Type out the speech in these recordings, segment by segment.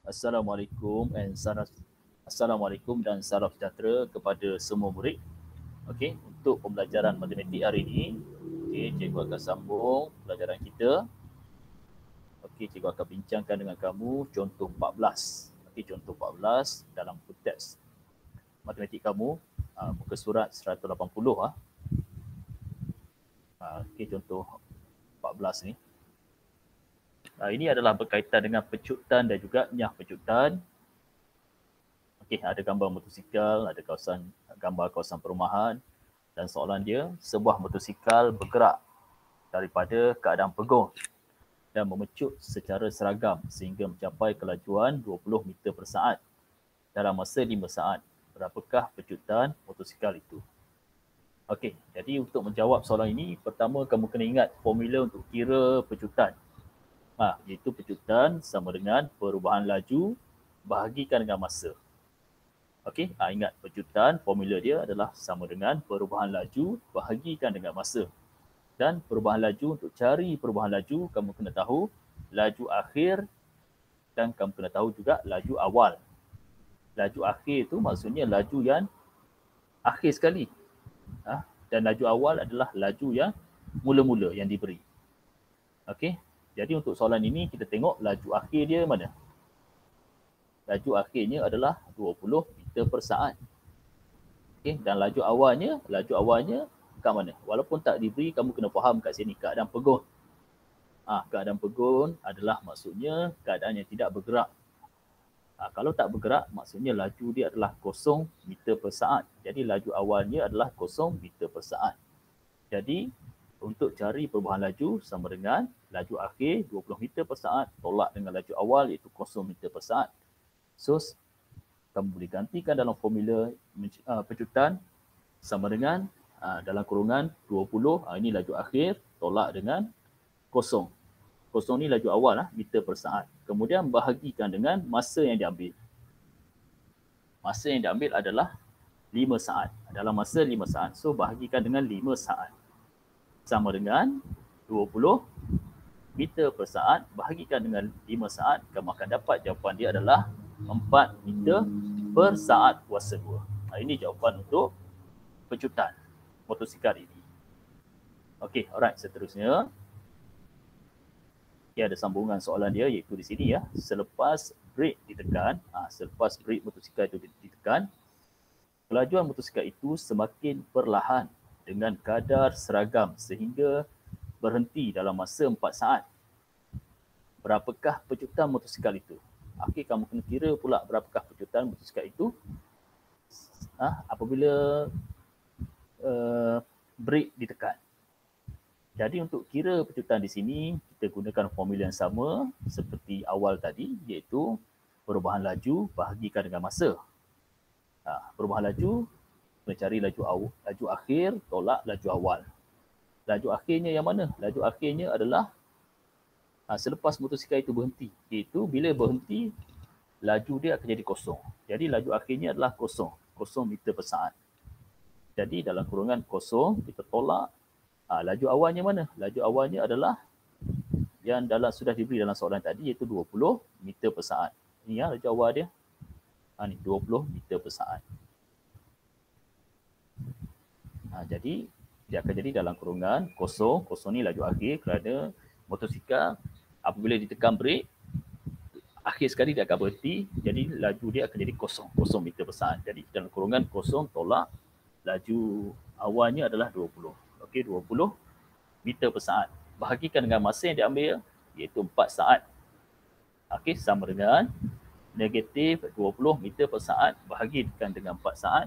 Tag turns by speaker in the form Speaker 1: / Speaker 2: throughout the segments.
Speaker 1: Assalamualaikum dan salam sejahtera kepada semua murid. Okey, untuk pembelajaran matematik hari ini, cikgu akan sambung pelajaran kita. Okey, cikgu akan bincangkan dengan kamu contoh 14. Okey, contoh 14 dalam konteks matematik kamu, muka surat 180 ah. Okey, contoh 14 ni. Ini adalah berkaitan dengan pecutan dan juga nyah pecutan. Okey, ada gambar motosikal, ada gambar kawasan perumahan dan soalan dia, sebuah motosikal bergerak daripada keadaan pegung dan memecut secara seragam sehingga mencapai kelajuan 20 meter per saat dalam masa 5 saat. Berapakah pecutan motosikal itu? Okey, jadi untuk menjawab soalan ini, pertama kamu kena ingat formula untuk kira pecutan. Iaitu pecutan sama dengan perubahan laju bahagikan dengan masa. Okey, ingat pecutan formula dia adalah sama dengan perubahan laju bahagikan dengan masa. Dan perubahan laju, untuk cari perubahan laju, kamu kena tahu laju akhir dan kamu kena tahu juga laju awal. Laju akhir itu maksudnya laju yang akhir sekali. Dan laju awal adalah laju yang mula-mula yang diberi. Okey, jadi untuk soalan ini kita tengok laju akhir dia mana. Laju akhirnya adalah 20 meter per saat. Okey, dan laju awalnya kat mana? Walaupun tak diberi, kamu kena faham kat sini keadaan pegun. Keadaan pegun adalah maksudnya keadaan yang tidak bergerak. Kalau tak bergerak, maksudnya laju dia adalah 0 meter per saat. Jadi laju awalnya adalah 0 meter per saat. Jadi untuk cari perubahan laju sama dengan laju akhir 20 meter per saat tolak dengan laju awal iaitu 0 meter per saat. So, kamu boleh gantikan dalam formula pecutan sama dengan dalam kurungan 20, ini laju akhir tolak dengan 0. 0 ni laju awal meter per saat. Kemudian bahagikan dengan masa yang diambil. Masa yang diambil adalah 5 saat. Dalam masa 5 saat. So bahagikan dengan 5 saat. Sama dengan 20 meter per saat bahagikan dengan 5 saat. Kamu akan dapat jawapan dia adalah 4 meter per saat kuasa 2. Ini jawapan untuk pecutan motosikal ini. Okey, alright, seterusnya. Ada sambungan soalan dia iaitu di sini ya. Selepas brake ditekan, selepas brake motosikal itu ditekan, kelajuan motosikal itu semakin perlahan dengan kadar seragam sehingga berhenti dalam masa 4 saat. Berapakah pecutan motosikal itu? Okey, kamu kena kira pula berapakah pecutan motosikal itu apabila brake ditekan. Jadi untuk kira pecutan di sini, kita gunakan formula yang sama seperti awal tadi, iaitu perubahan laju bahagikan dengan masa. Perubahan laju, kita cari laju akhir tolak laju awal. Laju akhirnya yang mana? Laju akhirnya adalah selepas motosikal itu berhenti. Iaitu bila berhenti, laju dia akan jadi 0. Jadi laju akhirnya adalah 0 meter per saat. Jadi dalam kurungan 0, kita tolak laju awalnya mana? Laju awalnya adalah yang sudah diberi dalam soalan tadi iaitu 20 meter per saat. Ini laju awal dia. Ni 20 meter per saat. Jadi dia akan jadi dalam kurungan 0 ni laju akhir kerana motosikal apabila ditekan brake akhir sekali dia akan berhenti, jadi laju dia akan jadi 0 meter per saat. Jadi dalam kurungan 0 tolak laju awalnya adalah 20. Okey, 20 meter per saat. Bahagikan dengan masa yang diambil iaitu 4 saat. Okey, sama dengan negatif 20 meter per saat bahagikan dengan 4 saat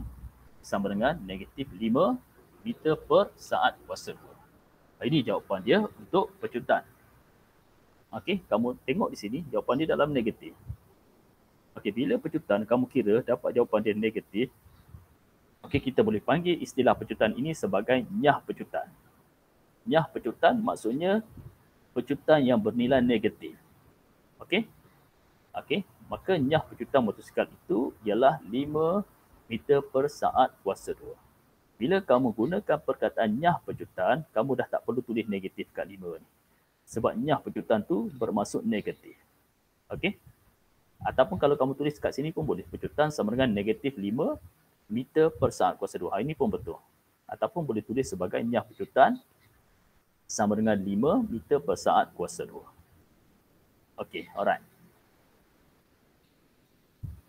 Speaker 1: sama dengan negatif 5 meter per saat kuasa 2. Ini jawapan dia untuk pecutan. Okey, kamu tengok di sini jawapan dia dalam negatif. Okey, bila pecutan kamu kira dapat jawapan dia negatif, okey, kita boleh panggil istilah pecutan ini sebagai nyah pecutan. Nyah pecutan maksudnya pecutan yang bernilai negatif. Okey? Okey, maka nyah pecutan motosikal itu ialah 5 meter per saat kuasa 2. Bila kamu gunakan perkataan nyah pecutan, kamu dah tak perlu tulis negatif kat 5 ni. Sebab nyah pecutan tu bermaksud negatif. Okey? Ataupun kalau kamu tulis kat sini pun boleh. Pecutan sama dengan negatif 5 meter per saat kuasa 2. Ini pun betul. Ataupun boleh tulis sebagai nyah pecutan sama dengan 5 meter per saat kuasa 2. Okey, alright.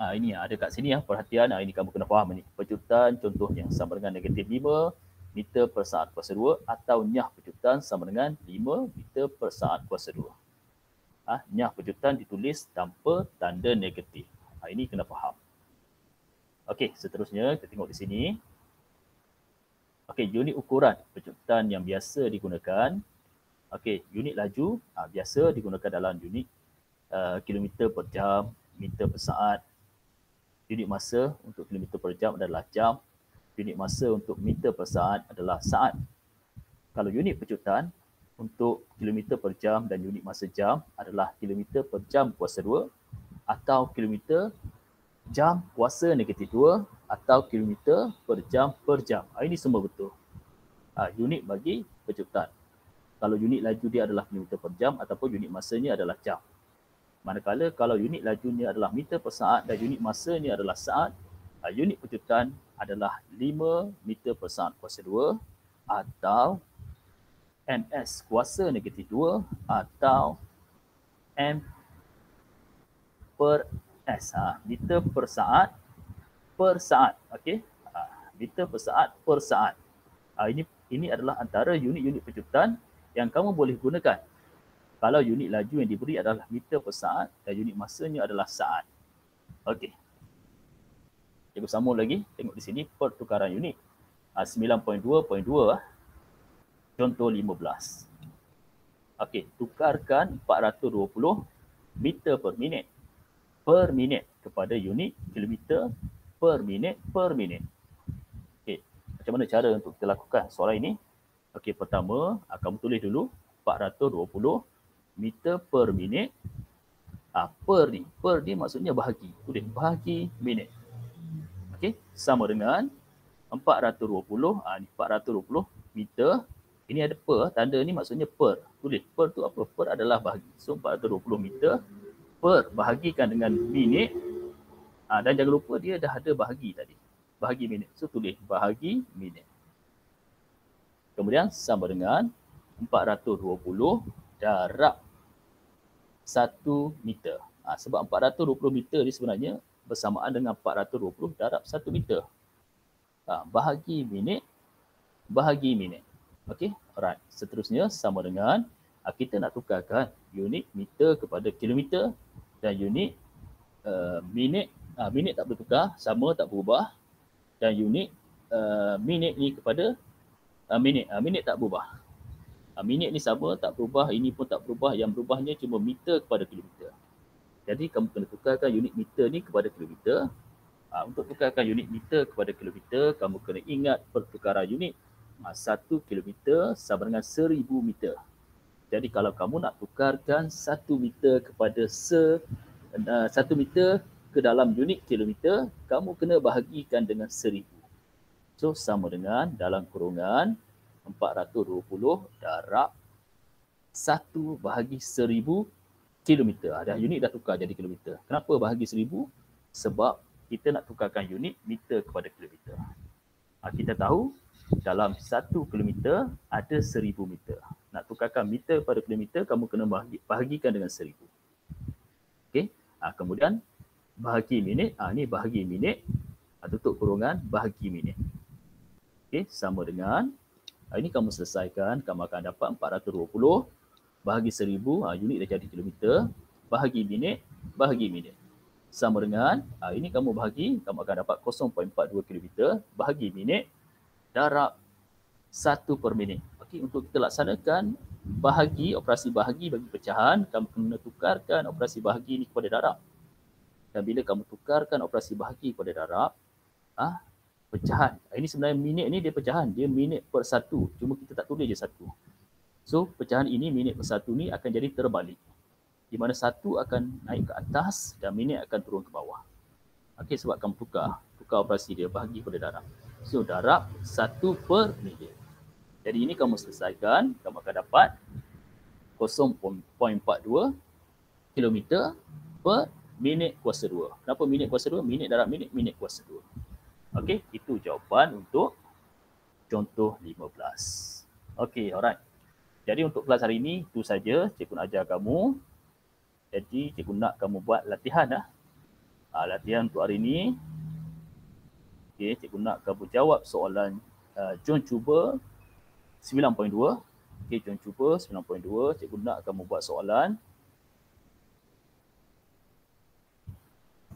Speaker 1: Ini ada kat sini perhatian. Ini kamu kena faham ni. Pecutan contohnya sama dengan negatif 5 meter per saat kuasa 2 atau nyah pecutan sama dengan 5 meter per saat kuasa 2. Nyah pecutan ditulis tanpa tanda negatif. Ini kena faham. Okey, seterusnya kita tengok di sini. Okey, unit ukuran pecutan yang biasa digunakan. Okey, unit laju biasa digunakan dalam unit kilometer per jam, meter per saat. Unit masa untuk kilometer per jam adalah jam. Unit masa untuk meter per saat adalah saat. Kalau unit pecutan untuk kilometer per jam dan unit masa jam adalah kilometer per jam kuasa 2 atau kilometer jam kuasa negatif 2 atau kilometer per jam. Ini semua betul. Unit bagi pecutan. Kalau unit laju dia adalah kilometer per jam ataupun unit masanya adalah jam. Manakala kalau unit lajunya adalah meter per saat dan unit masanya adalah saat, unit pecutan adalah 5 meter per saat kuasa 2 atau ms kuasa negatif 2 atau m per s. Meter per saat per saat. Okey. Meter per saat per saat. Ini adalah antara unit-unit pecutan yang kamu boleh gunakan. Kalau unit laju yang diberi adalah meter per saat dan unit masanya adalah saat. Okey. Cikgu sambung lagi. Tengok di sini pertukaran unit. 9.2.2 contoh 15. Okey, tukarkan 420 meter per minit kepada unit kilometer per minit. Okey, macam mana cara untuk kita lakukan soalan ini? Okey, pertama kamu tulis dulu 420 meter per minit. Per ni maksudnya bahagi. Tulis bahagi minit. Okey, sama dengan 420. Ni 420 meter. Ini ada per, tanda ni maksudnya per. Tulis per tu apa? Per adalah bahagi. So 420 meter per bahagikan dengan minit. Dan jangan lupa dia dah ada bahagi tadi. Bahagi minit. So tulis bahagi minit. Kemudian sama dengan 420 darab 1 meter. Sebab 420 meter ni sebenarnya bersamaan dengan 420 darab 1 meter. Bahagi minit. Okey, alright. Seterusnya sama dengan kita nak tukarkan unit meter kepada kilometer dan unit minit. Minit tak bertukar, sama tak berubah. Dan unit minit ni kepada minit. Minit tak berubah. Minit ni sama, tak berubah. Ini pun tak berubah. Yang berubahnya cuma meter kepada kilometer. Jadi kamu kena tukarkan unit meter ni kepada kilometer. Untuk tukarkan unit meter kepada kilometer, kamu kena ingat pertukaran unit. 1 kilometer sama dengan 1000 meter. Jadi kalau kamu nak tukarkan 1 meter kepada 1 meter ke dalam unit kilometer, kamu kena bahagikan dengan 1000. So sama dengan dalam kurungan 420 darab 1 bahagi 1000 kilometer. Unit dah tukar jadi kilometer. Kenapa bahagi 1000? Sebab kita nak tukarkan unit meter kepada kilometer. Kita tahu dalam 1 kilometer ada 1000 meter. Nak tukarkan meter pada kilometer, kamu kena bahagikan dengan 1000. Okey. Kemudian bahagi minit. Ni bahagi minit. Tutup kurungan bahagi minit. Okey, sama dengan ini kamu selesaikan, kamu akan dapat 420 bahagi 1000, unit dah jadi kilometer, bahagi minit. Sama dengan, ini kamu bahagi, kamu akan dapat 0.42 kilometer bahagi minit darab 1 per minit. Okey, untuk kita laksanakan operasi bahagi bagi pecahan, kamu kena tukarkan operasi bahagi ni kepada darab. Dan bila kamu tukarkan operasi bahagi kepada darab, pecahan. Ini sebenarnya minit ni dia pecahan. Dia minit per 1. Cuma kita tak tulis je 1. So pecahan ini minit per 1 ni akan jadi terbalik. Di mana 1 akan naik ke atas dan minit akan turun ke bawah. Okey, sebab kamu tukar operasi dia bahagi pada darab. So darab 1 per minit. Jadi ini kamu selesaikan, kamu akan dapat 0.42 kilometer per minit kuasa 2. Kenapa minit kuasa 2? Minit darab minit, minit kuasa 2. Okey, itu jawapan untuk contoh 15. Okey, alright. Jadi untuk kelas hari ini, itu saja cikgu nak ajar kamu. Jadi cikgu nak kamu buat latihan dah. Latihan untuk hari ini. Okey, cikgu nak kamu jawab soalan jom cuba 9.2. Okey, jom cuba 9.2. Cikgu nak kamu buat soalan.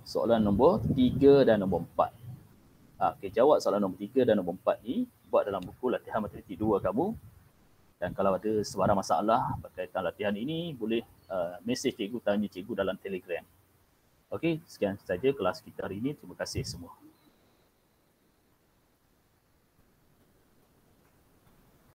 Speaker 1: Soalan nombor 3 dan nombor 4. Okey, jawab soalan nombor 3 dan nombor 4 ni buat dalam buku latihan matematik 2 kamu. Dan kalau ada sebarang masalah berkaitan latihan ini, boleh mesej cikgu, tanya cikgu dalam Telegram. Okey, sekian saja kelas kita hari ini. Terima kasih semua.